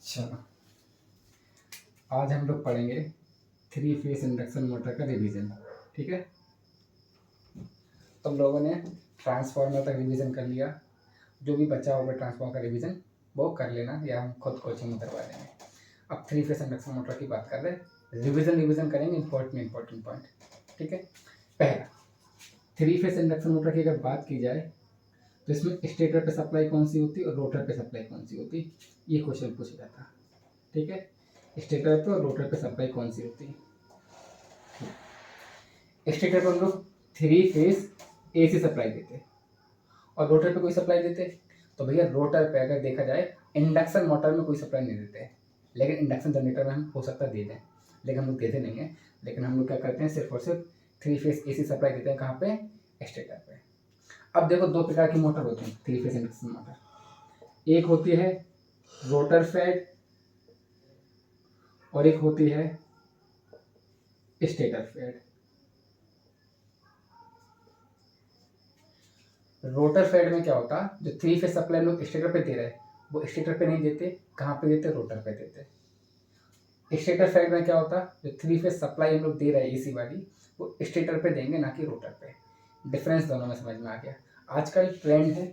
चलो, आज हम लोग पढ़ेंगे थ्री फेस इंडक्शन मोटर का रिवीजन। ठीक है, तुम लोगों ने ट्रांसफार्मर तक रिवीजन कर लिया। जो भी बचा होगा ट्रांसफार्मर का रिवीजन वो कर लेना, या हम खुद कोचिंग में करवा देंगे। अब थ्री फेस इंडक्शन मोटर की बात कर रहे हैं, रिवीजन करेंगे इंपॉर्टेंट पॉइंट। ठीक है, पहला, थ्री फेस इंडक्शन मोटर की अगर बात की जाए तो इसमें स्टेटर पे सप्लाई कौन सी होती है और रोटर पे सप्लाई कौन सी होती है, ये क्वेश्चन पूछा जाता है। ठीक है, स्टेटर पे और रोटर पे सप्लाई कौन सी होती है। स्टेटर पर हम लोग थ्री फेस एसी सप्लाई देते हैं और रोटर पे कोई सप्लाई देते हैं। तो भैया रोटर पे अगर देखा जाए इंडक्शन मोटर में कोई सप्लाई नहीं देते हैं, लेकिन इंडक्शन जनरेटर में हम हो सकता है दे दें, लेकिन हम लोग देते नहीं हैं। लेकिन हम लोग क्या करते हैं, सिर्फ और सिर्फ थ्री फेस एसी सप्लाई देते हैं। कहाँ पे? स्टेटर पे। अब देखो, दो प्रकार की मोटर होती है थ्री फेस इंडक्शन मोटर। एक होती है रोटर फेड और एक होती है स्टेटर फेड। रोटर फेड में क्या होता, जो थ्री फेस सप्लाई लोग स्टेटर पे दे रहे हैं वो स्टेटर पे नहीं देते। कहाँ पे देते? रोटर पे देते। स्टेटर फेड में क्या होता, जो थ्री फेस सप्लाई हम लोग दे रहे हैं एसी वाली, वो स्टेटर पे देंगे, ना कि रोटर पे। डिफरेंस दोनों में समझ में आ गया। आजकल ट्रेंड है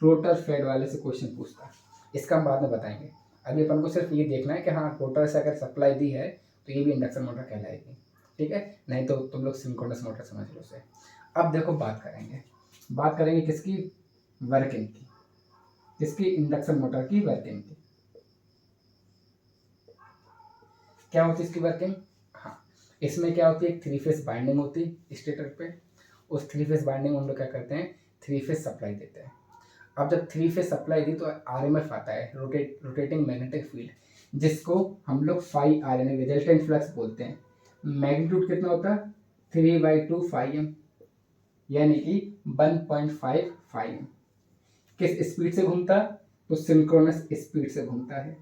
रोटर फेड वाले से क्वेश्चन पूछता, इसका हम बाद में बताएंगे। अभी अपन को सिर्फ ये देखना है कि हाँ, रोटर से अगर सप्लाई दी है तो ये भी इंडक्शन मोटर कहलाएगी। ठीक है, नहीं तो तुम लोग सिंक्रोनस मोटर समझ लो उसे। अब देखो, बात करेंगे किसकी? वर्किंग की। किसकी? इंडक्शन मोटर की वर्किंग की। क्या होती है इसकी वर्किंग? हाँ, इसमें क्या होती है, एक थ्री फेस बाइंडिंग होती है स्टेटर पे। उस थ्री फेस बाइंडिंग में हम लोग क्या करते हैं, थ्री फेस सप्लाई देते हैं। अब जब थ्री फेस सप्लाई दी तो आरएमएफ आता है, रोटेटिंग मैग्नेटिक फील्ड, जिसको हम लोग फाई आर यानी रिजल्टेंट फ्लक्स बोलते हैं। मैग्नीट्यूड कितना होता है? 3/2 फाई एम, यानी कि 1.5 फाई एम। किस स्पीड से घूमता? तो सिंक्रोनस स्पीड से घूमता है।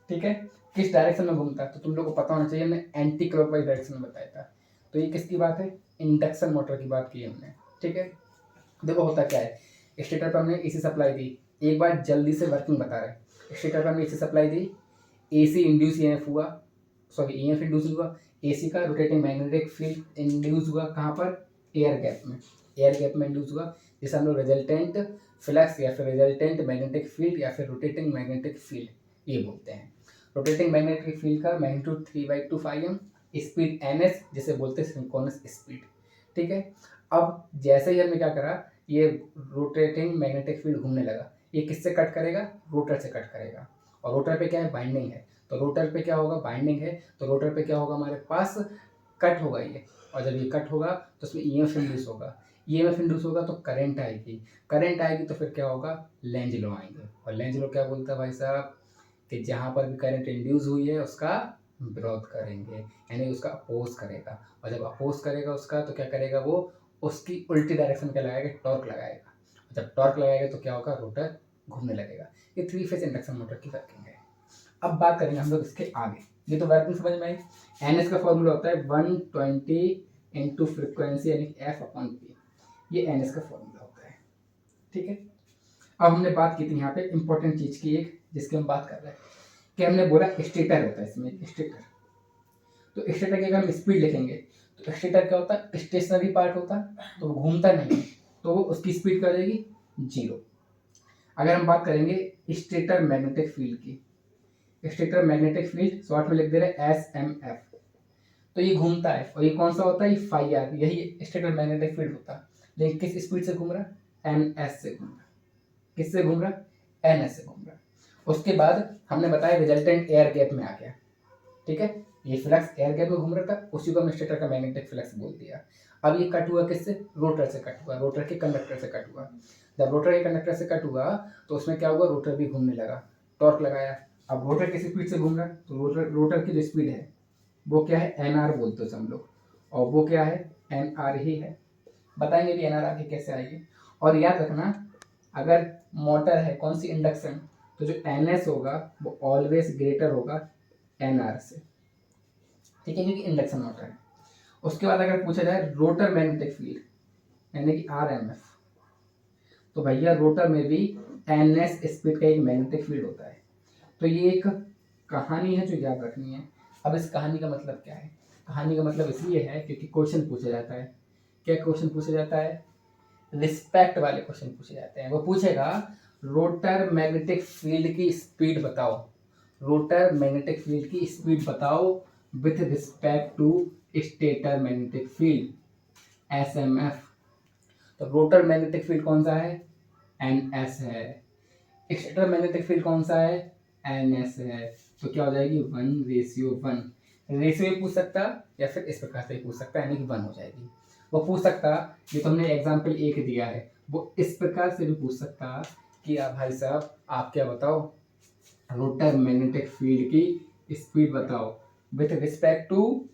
ठीक है, किस डायरेक्शन में घूमता है तो तुम लोग को पता होना चाहिए, हमने एंटी क्लॉकवाइज डायरेक्शन में बताया था। तो ये किसकी बात है? इंडक्शन मोटर की बात की हमने। ठीक है, देखो होता क्या है, स्टेटर पर हमने एसी सप्लाई दी। एक बार जल्दी से वर्किंग बता रहे, स्टेटर पर हमने एसी सप्लाई दी, एसी इंड्यूस ईएमएफ हुआ, सॉरी ईएमएफ इंड्यूस हुआ, एसी का रोटेटिंग मैग्नेटिक फील्ड इंड्यूस हुआ। कहाँ पर? एयर गैप में। एयर गैप में इंड्यूस हुआ, जिसे हम लोग रिजल्टेंट फ्लक्स या फिर रिजल्टेंट मैग्नेटिक फील्ड या फिर रोटेटिंग मैग्नेटिक फील्ड ये बोलते हैं। रोटेटिंग मैग्नेटिक फील्ड का magnitude 3/2 phi M, speed NS जिसे बोलते हैं सिंक्रोनस स्पीड। ठीक है, अब जैसे ही हमने क्या करा, ये रोटेटिंग मैग्नेटिक फील्ड घूमने लगा, ये किससे कट करेगा? रोटर से कट करेगा। और रोटर पे क्या है? बाइंडिंग है। तो रोटर पे क्या होगा? बाइंडिंग है, तो रोटर पे क्या होगा हमारे पास? कट होगा ये। और जब ये कट होगा तो उसमें ईएमएफ इंड्यूस होगा। ईएमएफ इंड्यूस होगा तो करंट आएगी तो फिर क्या होगा? लेंज लॉ आएंगे। और लेंज लॉ क्या बोलता है भाई साहब, कि जहाँ पर भी करंट इंड्यूस हुई है उसका विरोध करेंगे, यानी उसका अपोज करेगा। और जब अपोज करेगा उसका, तो क्या करेगा वो? उसकी उल्टी डायरेक्शन क्या लगाएगा? टॉर्क लगाएगा। जब टॉर्क लगाएगा तो क्या होगा? रोटर घूमने लगेगा। ये थ्री फेस इंडक्शन मोटर की वर्किंग है। अब बात करेंगे हम लोग इसके आगे। ये तो वर्किंग समझ में आई। एनएस का फॉर्मूला होता है 120 इंटू फ्रिक्वेंसी यानी F/P। ये एनएस का फॉर्मूला होता है। ठीक है, अब हमने बात की थी यहाँ पे इंपॉर्टेंट चीज की एक, जिसकी हम बात कर रहे हैं, कि हमने बोला स्टेटर होता है इसमें स्टेटर। तो स्टेटर की अगर हम स्पीड लिखेंगे तो स्टेटर क्या होता है? स्टेशनरी पार्ट होता है, तो वो घूमता नहीं है, तो वो उसकी स्पीड क्या हो जाएगी? 0। अगर हम बात करेंगे स्टेटर मैग्नेटिक फील्ड की, स्टेटर मैग्नेटिक फील्ड शॉर्ट में लिख दे रहे हैं SMF। तो ये घूमता है, और ये कौन सा होता है? ये फाई आर, यही स्टेटर मैग्नेटिक फील्ड होता है। लेकिन किस स्पीड से घूम रहा है? NS से घूम रहा है। किससे घूम रहा है? NS से घूम रहा है। उसके बाद हमने बताया रिजल्टेंट एयर गैप में आ गया। ठीक है, ये फ्लक्स एयर गैप में घूम रहा था, उसी को हमने स्टेटर का मैग्नेटिक फ्लक्स बोल दिया। अब ये कट हुआ किससे? रोटर से कट हुआ, रोटर के कंडक्टर से कट हुआ। जब रोटर के कंडक्टर से कट हुआ तो उसमें क्या हुआ? रोटर भी घूमने लगा, टॉर्क लगाया। अब रोटर किस स्पीड से घूम रहा है? तो रोटर की जो स्पीड है वो क्या है? NR बोलते हैं हम लोग, और वो क्या है? NR ही है। बताएंगे भी NR आगे कैसे आएगी। और याद रखना, अगर मोटर है कौन सी? इंडक्शन, तो जो NS होगा वो ऑलवेज ग्रेटर होगा NR से। ठीक है, क्योंकि इंडक्शन मोटर है। उसके बाद अगर पूछा जाए रोटर मैग्नेटिक फील्ड यानी कि RMF, तो भैया रोटर में भी NS स्पीड का एक मैग्नेटिक फील्ड होता है। तो ये एक कहानी है जो याद रखनी है। अब इस कहानी का मतलब क्या है? कहानी का मतलब इसलिए है क्योंकि क्वेश्चन पूछा जाता है। क्या क्वेश्चन पूछा जाता है? रिस्पेक्ट वाले क्वेश्चन पूछे जाते हैं। वो पूछेगा रोटर मैग्नेटिक फील्ड की स्पीड बताओ, रोटर मैग्नेटिक फील्ड की स्पीड बताओ with respect to stator magnetic field, SMF. तो रोटर मैग्नेटिक फील्ड कौन सा है? एनएस है। स्टेटर मैग्नेटिक फील्ड कौन सा है? एनएस है। तो क्या हो जाएगी? 1:1। रेशियो भी पूछ सकता या फिर इस प्रकार से भी पूछ सकता, यानी कि 1 हो जाएगी। वो पूछ सकता, ये तो हमने एग्जाम्पल 1 दिया है, वो इस प्रकार से भी पूछ सकता कि भाई साहब आप क्या बताओ, रोटर मैग्नेटिक फील्ड की स्पीड बताओ विथ रिस्पेक्ट टू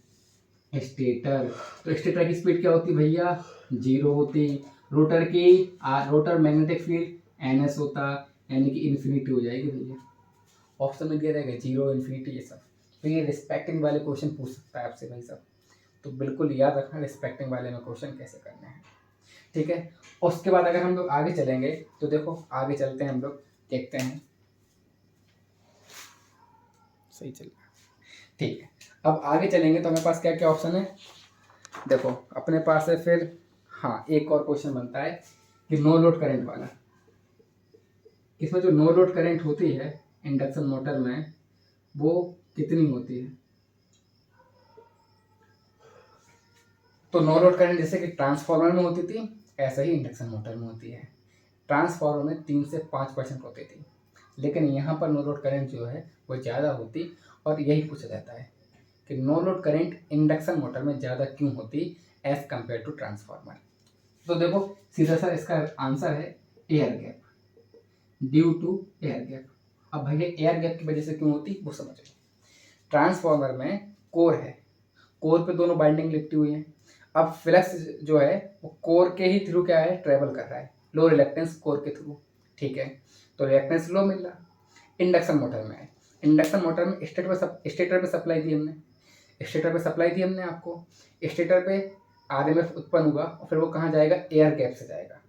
स्टेटर। तो स्टेटर की स्पीड क्या होती भैया? 0 होती। रोटर की रोटर मैग्नेटिक फील्ड एनएस होता, यानी कि इन्फिनिटी हो जाएगी भैया। ऑप्शन में दिया रहेगा 0, इन्फिनिटी, ये सब। तो ये रिस्पेक्टिंग वाले क्वेश्चन पूछ सकता है आपसे भाई साहब। तो बिल्कुल याद रखना रिस्पेक्टिंग वाले में क्वेश्चन कैसे करने हैं, ठीक है। उसके बाद अगर हम लोग आगे चलेंगे तो देखो, आगे चलते हैं हम लोग, देखते हैं। सही चल रहा है, ठीक है। अब आगे चलेंगे तो हमारे पास क्या क्या ऑप्शन है, देखो अपने पास है फिर, हाँ एक और क्वेश्चन बनता है कि नो लोड करंट वाला। इसमें जो नो लोड करंट होती है इंडक्शन मोटर में, वो कितनी होती है? तो नो लोड करंट जैसे कि ट्रांसफार्मर में होती थी, ऐसा ही इंडक्शन मोटर में होती है। ट्रांसफार्मर में 3 से 5% होती थी, लेकिन यहाँ पर नो लोड करंट जो है वो ज़्यादा होती, और यही पूछा जाता है कि no load current induction motor में ज़्यादा क्यों होती एज कम्पेयर टू ट्रांसफार्मर। तो देखो सीधा सा इसका आंसर है air gap, due to air gap. अब भैया एयर गैप की वजह से क्यों होती वो समझो। ट्रांसफार्मर में कोर है, कोर पे दोनों बाइंडिंग लिपटी हुई है। अब फ्लक्स जो है वो कोर के ही थ्रू क्या है, ट्रेवल कर रहा है, लो रिलेक्टेंस कोर के थ्रू, ठीक है। तो रिलेक्टेंस लो मिल रहा। इंडक्शन मोटर में है, इंडक्शन मोटर में स्टेटर पे सप्लाई दी हमने, स्टेटर पे सप्लाई दी हमने आपको, स्टेटर पे आरएमएफ उत्पन्न हुआ और फिर वो कहाँ जाएगा, एयर गैप से जाएगा।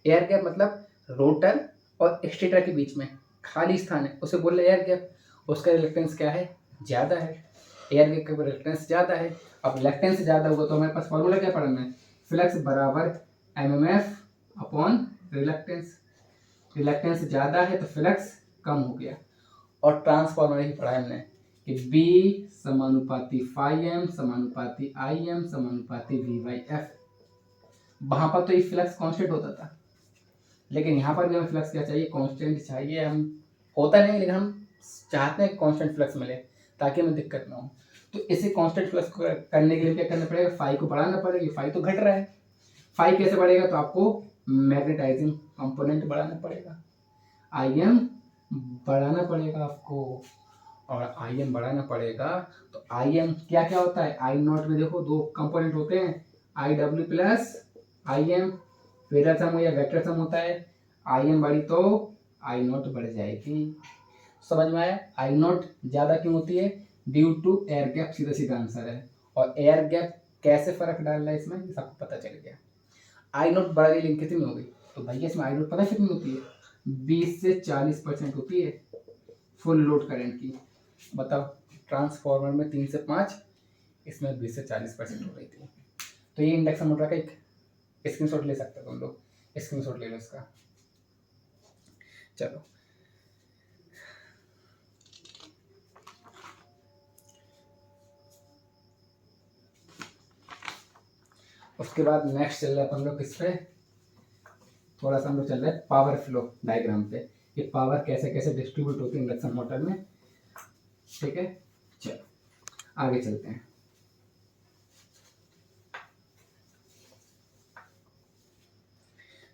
एयर गैप मतलब रोटर और स्टेटर के बीच में खाली स्थान है, उसे बोल रहे एयर गैप। उसका रिलेक्टेंस क्या है, ज़्यादा है, एयर गैप का रिलेक्टेंस ज़्यादा है। अब रिलेक्टेंस ज़्यादा होगा तो हमारे पास फॉर्मूला क्या पढ़ना है, फ्लक्स बराबर एमएमएफ अपॉन रिलेक्टेंस। रिलेक्टेंस ज़्यादा है तो फ्लक्स कम हो गया। और ट्रांसफार्मर ही पढ़ा है हमने कि B समानुपाती φm समानुपाती Im समानुपाती V/F। वहाँ पर तो ये फ्लक्स कांस्टेंट होता था, लेकिन यहाँ पर भी हमें फ्लक्स क्या चाहिए, कांस्टेंट चाहिए। हम होता नहीं, लेकिन हम चाहते हैं कांस्टेंट फ्लक्स मिले ताकि हमें दिक्कत ना हो। तो इसे कांस्टेंट फ्लक्स करने के लिए क्या करना पड़ेगा, फाई को बढ़ाना पड़ेगा। फाई तो घट रहा है, फाई कैसे बढ़ेगा, तो आपको मैग्नेटाइजिंग कंपोनेंट बढ़ाना पड़ेगा, Im बढ़ाना पड़ेगा आपको। और Im बढ़ाना पड़ेगा तो Im क्या क्या होता है, आई नॉट में देखो 2 कंपोनेंट होते हैं, IW plus Im, phasor sum या वेक्टर सम होता है। Im बढ़ी तो आई नॉट बढ़ जाएगी। समझ में आया? आई नॉट ज़्यादा क्यों होती है, ड्यू टू एयर गैप, सीधा सीधा आंसर है। और एयर गैप कैसे फर्क डाल रहा है इसमें, सबको पता चल गया। आई नॉट बढ़ गई लेकिन कितनी हो गई, तो भैया इसमें आई नॉट पता कितनी होती है, 20 से 40% होती है फुल लोड करंट की। बताओ, ट्रांसफार्मर में 3 से 5, इसमें 20 से 40% हो रही थी। तो ये इंडक्शन मोटर का एक स्क्रीनशॉट ले सकते हो तुम लोग, स्क्रीनशॉट ले लो इसका। चलो उसके बाद नेक्स्ट चल रहा है अपन लोग किस पे, थोड़ा सा हम लोग चल रहे हैं पावर फ्लो डायग्राम पे, कि पावर कैसे कैसे डिस्ट्रीब्यूट होती है इंडक्शन मोटर में, ठीक है। चलो आगे चलते हैं।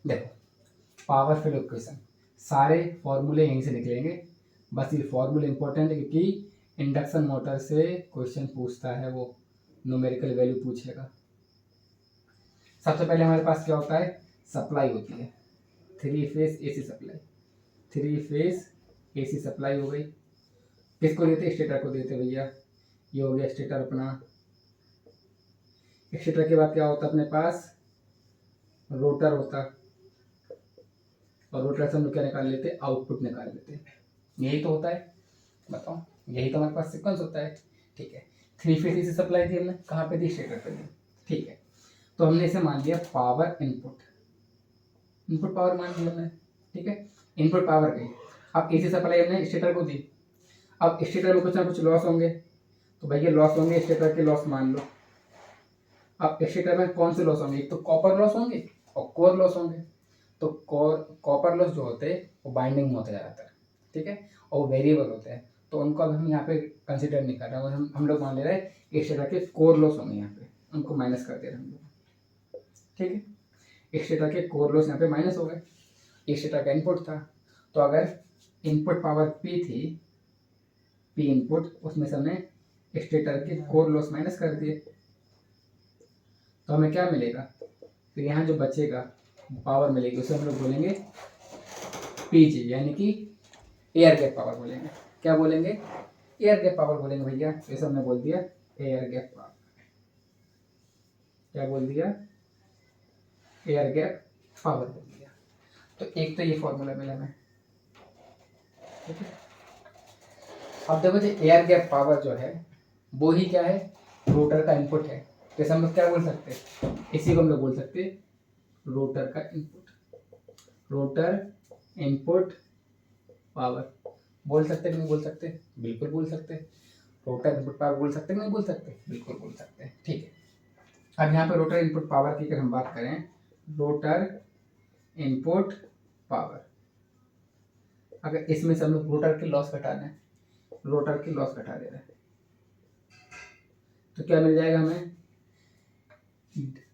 देखो पावर फ्लो इक्वेशन, सारे फॉर्मूले यहीं से निकलेंगे। बस ये फॉर्मूले इंपॉर्टेंट है क्योंकि इंडक्शन मोटर से क्वेश्चन पूछता है, वो न्यूमेरिकल वैल्यू पूछेगा। सबसे पहले हमारे पास क्या होता है, सप्लाई होती है, 3 phase AC supply. 3 phase AC supply हो गई, किसको देते, स्टेटर को देते भैया। ये हो गया स्टेटर अपना। स्टेटर के बाद क्या होता है अपने पास, रोटर होता, और रोटर से हम लोग क्या निकाल लेते, आउटपुट निकाल लेते, यही तो होता है। बताओ, यही तो हमारे पास सीक्वेंस होता है। ठीक है, 3 फेज एसी सप्लाई दी हमने, कहाँ पे दी, स्टेटर पे दी। ठीक है, तो हमने इसे मान लिया पावर इनपुट, इनपुट पावर मान लिया हमने। ठीक है, इनपुट पावर गई। अब एसी सप्लाई हमने स्टेटर को दी, अब स्टेटर में कुछ ना कुछ लॉस होंगे, तो भैया लॉस होंगे, स्टेटर के लॉस मान लो। अब स्टेटर में कौन से लॉस होंगे, एक तो कॉपर लॉस होंगे और कोर लॉस होंगे। तो कॉपर लॉस जो होते हैं वो बाइंडिंग में होते हैं ज़्यादातर। ठीक है, और वो वेरिएबल होते हैं, तो उनको अब हम यहाँ पे कंसिडर नहीं कर रहे हैं, हम लोग मान ले रहे हैं कि स्टेटर के कोर लॉस होंगे, यहाँ पे उनको माइनस कर दे रहे हैं हम लोग। ठीक है, स्टेटर के कोर लॉस यहाँ पे माइनस हो गए, स्टेटर का इनपुट था, तो अगर इनपुट पावर पी थी, पी इनपुट, उसमें से हमने स्टेटर के कोर लॉस माइनस कर दिए, तो हमें क्या मिलेगा, फिर यहाँ जो बचेगा पावर मिलेगी उसे हम लोग बोलेंगे पीजी, यानी कि एयर गैप पावर बोलेंगे। क्या बोलेंगे, एयर गैप पावर बोलेंगे भैया। जैसे हमने बोल दिया एयर गैप पावर, क्या बोल दिया, एयर गैप पावर बोल दिया। तो एक तो ये फॉर्मूला मिला हमें। ठीक है, अब देखो जो एयर गैप पावर जो है वो ही क्या है, रोटर का इनपुट है। जैसे हम लोग क्या बोल सकते हैं, इसी को हम लोग बोल सकते हैं रोटर का इनपुट, रोटर इनपुट पावर। बोल सकते कि नहीं बोल सकते, बिल्कुल बोल सकते। रोटर इनपुट पावर बोल सकते कि नहीं बोल सकते, बिल्कुल बोल सकते हैं। ठीक है, अब यहाँ पे रोटर इनपुट पावर की अगर हम बात करें, रोटर इनपुट पावर, अगर इसमें से हम लोग रोटर के लॉस घटा दें, रोटर की लॉस घटा दे रहे हैं, तो क्या मिल जाएगा हमें,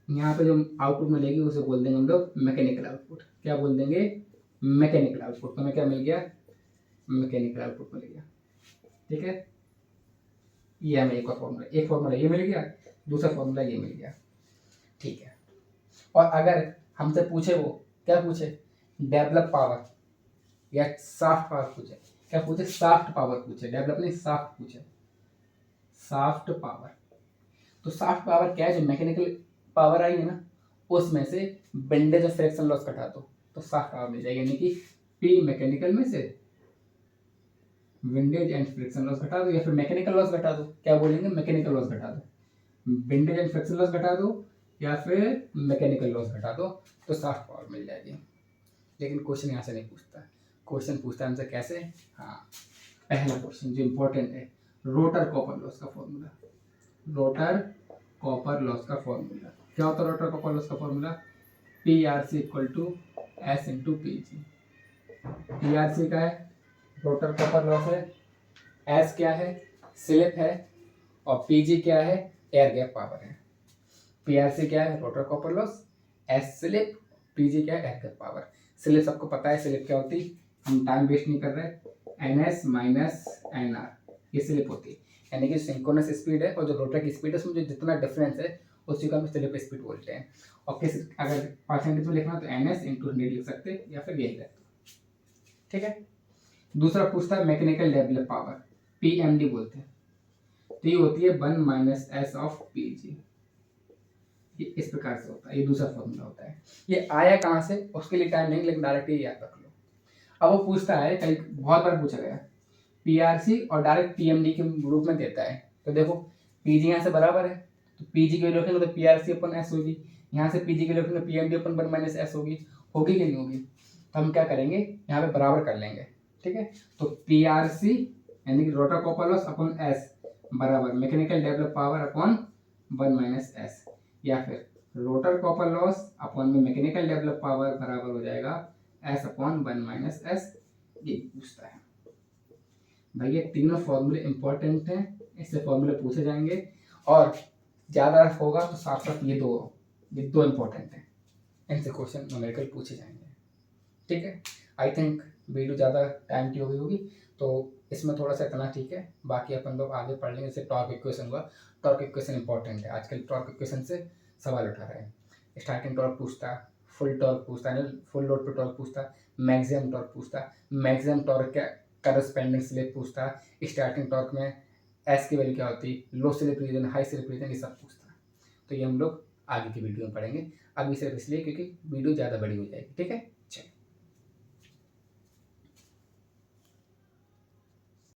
यहाँ पे जो आउटपुट मिलेगी उसे बोल देंगे हम लोग मैकेनिकल आउटपुट। क्या बोल देंगे, मैकेनिकल आउटपुट। तो हमें क्या मिल गया, मैकेनिकल आउटपुट मिल गया। ठीक है, ये हमें एक और फॉर्मूला, एक फॉर्मूला ये मिल गया, दूसरा फॉर्मूला ये मिल गया। ठीक है, और अगर हमसे पूछे, वो क्या पूछे, डेवलप पावर या साफ्ट पावर पूछे, क्या पूछे, साफ्ट पावर पूछे, डेवलप नहीं साफ्ट पूछे, साफ्ट पावर। तो साफ्ट पावर क्या है, जो मैकेनिकल पावर आई है ना, उसमें से बेंडेज और फ्रैक्शन लॉस घटा दो तो साफ्ट पावर मिल जाएगी, यानी कि पी मैकेनिकल में से विंडेज एंड फ्रिक्शन लॉस घटा दो, या फिर मैकेनिकल लॉस घटा दो। क्या बोलेंगे, मैकेनिकल लॉस घटा दो, विंडेज एंड फ्रिक्शन लॉस घटा दो, या फिर मैकेनिकल लॉस घटा दो, तो साफ्ट पावर मिल जाएगी। लेकिन क्वेश्चन यहाँ से नहीं पूछता, क्वेश्चन पूछता है हमसे कैसे, हाँ पहला क्वेश्चन जो इम्पोर्टेंट है, रोटर कॉपर लॉस का फॉर्मूला, रोटर कॉपर लॉस का फॉर्मूला क्या होता है, रोटर कॉपर लॉस का formula P R C equal to S into P G. P R C का है, रोटर कॉपर लॉस है, एस क्या है, स्लिप है, और पीजी क्या है, एयर गैप पावर है। पीआरसी क्या है, rotor copper loss, S slip, PG क्या है, एयर गैप पावर। स्लिप सबको पता है, स्लिप क्या होती है, हम टाइम वेस्ट नहीं कर रहे, N S minus N R, ये स्लिप होती है, यानी कि सिंक्रोनस स्पीड है और जो रोटर की स्पीड है उसमें जो जितना डिफरेंस है उसी को हम स्लिप स्पीड बोलते हैं। और किस अगर परसेंटेज में लिखना तो एन एस इंटू 100 लिख सकते हैं, या फिर यही रहता है। ठीक है, दूसरा पूछता है मैकेनिकल डेवलप पावर, पीएमडी बोलते हैं, तो ये होती है 1 माइनस एस ऑफ पीजी। ये इस प्रकार से होता है, ये दूसरा फॉर्मूला होता है। ये आया कहाँ से, उसके लिए टाइम नहीं, लेकिन डायरेक्ट ये याद रख लो। अब वो पूछता है, कहीं बहुत बार पूछा गया, पीआरसी और डायरेक्ट पीएमडी के रूप में देता है, तो देखो पीजी यहाँ से बराबर है, तो पीजी की वैल्यू रखेंगे तो पीआरसी अपन एस होगी, यहाँ से पीजी की वैल्यू रखेंगे पीएमडी अपन 1 माइनस एस होगी कि नहीं होगी। तो हम क्या करेंगे, यहाँ पे बराबर कर लेंगे। ठीक है, तो पीआरसी यानी कि rotor copper loss upon S बराबर mechanical develop power upon 1 minus S, या फिर रोटर कॉपर लॉस अपॉन में मैकेनिकल डेवलप पावर बराबर हो जाएगा एस अपॉन 1 माइनस एस। ये पूछता है भाई, ये तीनों फॉर्मूले इंपॉर्टेंट हैं, इससे फॉर्मूले पूछे जाएंगे, और ज़्यादा होगा तो साथ साथ ये दो इंपॉर्टेंट हैं, इनसे क्वेश्चन न्यूमेरिकल पूछे जाएंगे। ठीक है, आई थिंक वीडियो ज़्यादा टाइम की हो गई होगी, तो इसमें थोड़ा सा इतना ठीक है, बाकी अपन लोग आगे पढ़ लेंगे। जैसे टॉर्क इक्वेशन हुआ, टॉर्क इक्वेशन इंपॉर्टेंट है, आजकल टॉर्क इक्वेशन से सवाल उठा रहे हैं। स्टार्टिंग टॉर्क पूछता, फुल टॉर्क पूछता है, फुल लोड पे टॉर्क पूछता, मैक्सिमम टॉर्क पूछता, मैक्सिमम टॉर्क क्या करस्पेंडिंग स्लिप पूछता, स्टार्टिंग टॉर्क में एस की वैल्यू क्या होती, low slip region, high slip region, ये सब पूछता। तो ये हम लोग आगे की वीडियो में पढ़ेंगे, अभी सिर्फ इसलिए क्योंकि वीडियो ज़्यादा बड़ी हो जाएगी। ठीक है।